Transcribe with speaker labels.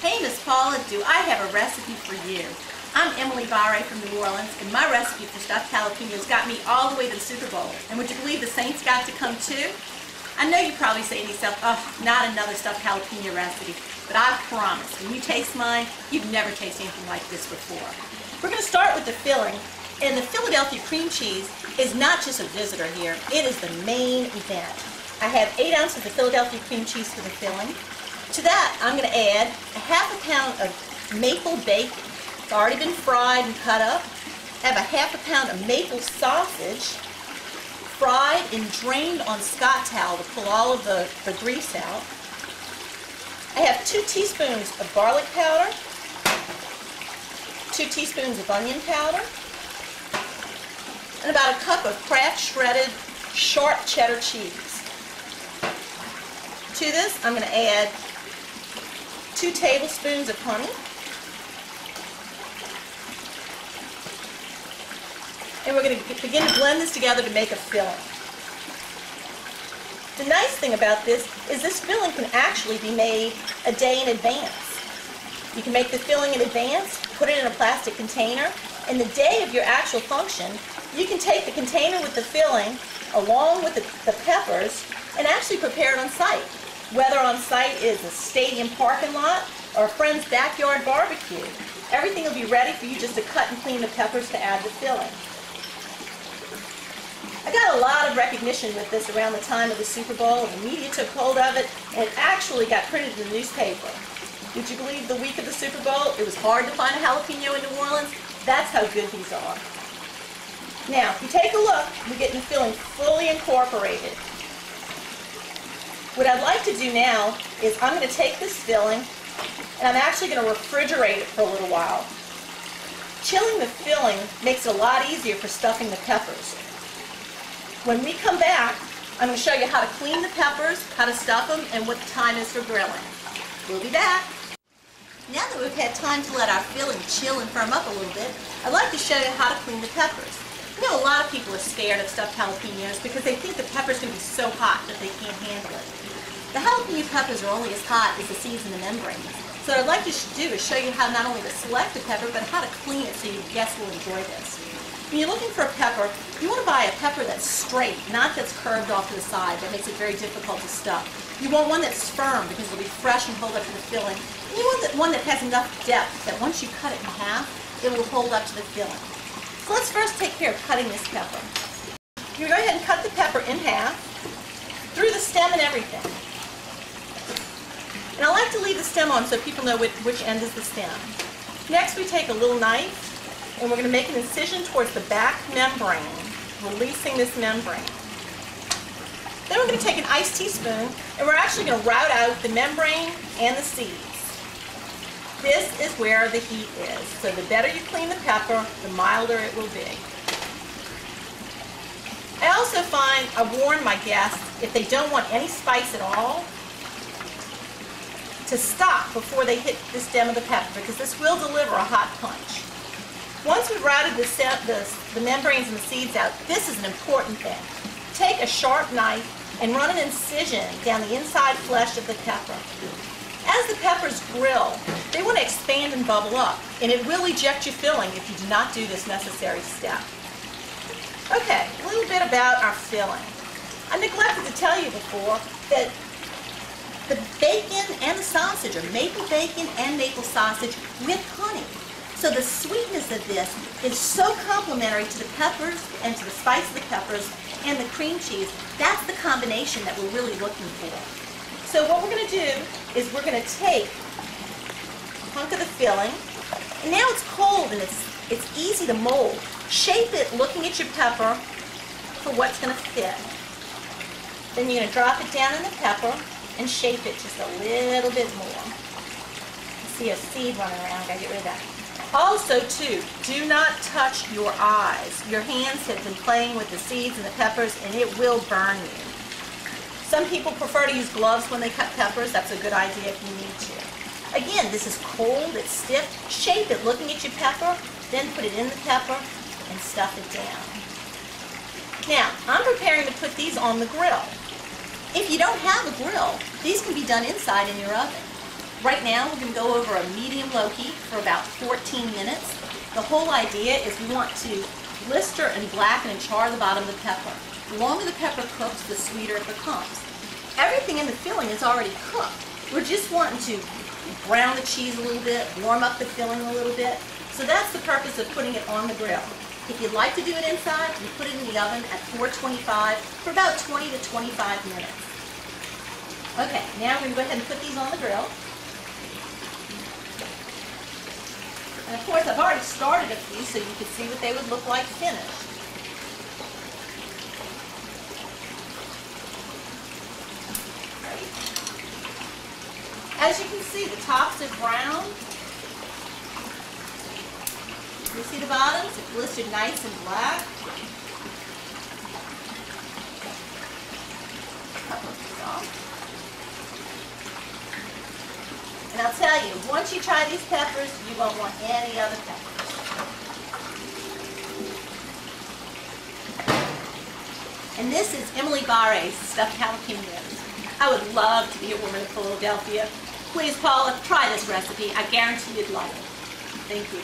Speaker 1: Hey, Miss Paula, do I have a recipe for you? I'm Emily Barre from New Orleans, and my recipe for stuffed jalapenos got me all the way to the Super Bowl. And would you believe the Saints got to come too? I know you're probably saying to yourself, oh, not another stuffed jalapeno recipe. But I promise, when you taste mine, you've never tasted anything like this before. We're going to start with the filling. And the Philadelphia cream cheese is not just a visitor here, it is the main event. I have 8 ounces of Philadelphia cream cheese for the filling. To that, I'm going to add a ½ pound of maple bacon. It's already been fried and cut up. I have a ½ pound of maple sausage, fried and drained on Scott towel to pull all of the grease out. I have 2 teaspoons of garlic powder, 2 teaspoons of onion powder, and about a cup of Kraft shredded sharp cheddar cheese. To this, I'm going to add 2 tablespoons of honey, and we're going to begin to blend this together to make a filling. The nice thing about this is this filling can actually be made a day in advance. You can make the filling in advance, put it in a plastic container, and the day of your actual function, you can take the container with the filling along with the peppers and actually prepare it on site. Whether on site is a stadium parking lot or a friend's backyard barbecue, everything will be ready for you just to cut and clean the peppers to add the filling. I got a lot of recognition with this around the time of the Super Bowl. The media took hold of it, and it actually got printed in the newspaper. Would you believe the week of the Super Bowl, it was hard to find a jalapeno in New Orleans? That's how good these are. Now, if you take a look, we're getting the filling fully incorporated. What I'd like to do now is I'm going to take this filling, and I'm actually going to refrigerate it for a little while. Chilling the filling makes it a lot easier for stuffing the peppers. When we come back, I'm going to show you how to clean the peppers, how to stuff them, and what the time is for grilling. We'll be back. Now that we've had time to let our filling chill and firm up a little bit, I'd like to show you how to clean the peppers. You know, a lot of people are scared of stuffed jalapenos because they think the pepper's going to be so hot that they can't handle it. The jalapeno peppers are only as hot as the seeds and the membranes. So what I'd like to do is show you how not only to select the pepper, but how to clean it so your guests will enjoy this. When you're looking for a pepper, you want to buy a pepper that's straight, not that's curved off to the side. That makes it very difficult to stuff. You want one that's firm because it'll be fresh and hold up to the filling. And you want one that has enough depth that once you cut it in half, it will hold up to the filling. So let's first take care of cutting this pepper. You go ahead and cut the pepper in half, through the stem and everything. And I like to leave the stem on so people know which end is the stem. Next we take a little knife, and we're going to make an incision towards the back membrane, releasing this membrane. Then we're going to take an iced teaspoon, and we're actually going to route out the membrane and the seeds. This is where the heat is. So the better you clean the pepper, the milder it will be. I also find, I warn my guests, if they don't want any spice at all, to stop before they hit the stem of the pepper, because this will deliver a hot punch. Once we've routed the membranes and the seeds out, this is an important thing. Take a sharp knife and run an incision down the inside flesh of the pepper. As the peppers grill, they want to expand and bubble up, and it will eject your filling if you do not do this necessary step. Okay, a little bit about our filling. I neglected to tell you before that the bacon and the sausage are maple bacon and maple sausage with honey. So the sweetness of this is so complementary to the peppers and to the spice of the peppers and the cream cheese. That's the combination that we're really looking for. So what we're going to do is we're going to take a hunk of the filling, and now it's cold and it's easy to mold. Shape it looking at your pepper for what's going to fit. Then you're going to drop it down in the pepper and shape it just a little bit more. You see a seed running around, gotta get rid of that. Also too, do not touch your eyes. Your hands have been playing with the seeds and the peppers and it will burn you. Some people prefer to use gloves when they cut peppers. That's a good idea if you need to. Again, this is cold, it's stiff. Shape it looking at your pepper, then put it in the pepper and stuff it down. Now, I'm preparing to put these on the grill. If you don't have a grill, these can be done inside in your oven. Right now we're going to go over a medium-low heat for about 14 minutes. The whole idea is we want to blister and blacken and char the bottom of the pepper. The longer the pepper cooks, the sweeter it becomes. Everything in the filling is already cooked. We're just wanting to brown the cheese a little bit, warm up the filling a little bit. So that's the purpose of putting it on the grill. If you'd like to do it inside, you put it in the oven at 425 for about 20 to 25 minutes. Okay, now we're going to go ahead and put these on the grill. And of course, I've already started a few so you can see what they would look like finished. Great. As you can see, the tops are brown. You see the bottoms? It's blistered nice and black. And I'll tell you, once you try these peppers, you won't want any other peppers. And this is Emily Barre's stuffed jalapenos. I would love to be a woman of Philadelphia. Please, Paula, try this recipe. I guarantee you'd love it. Thank you.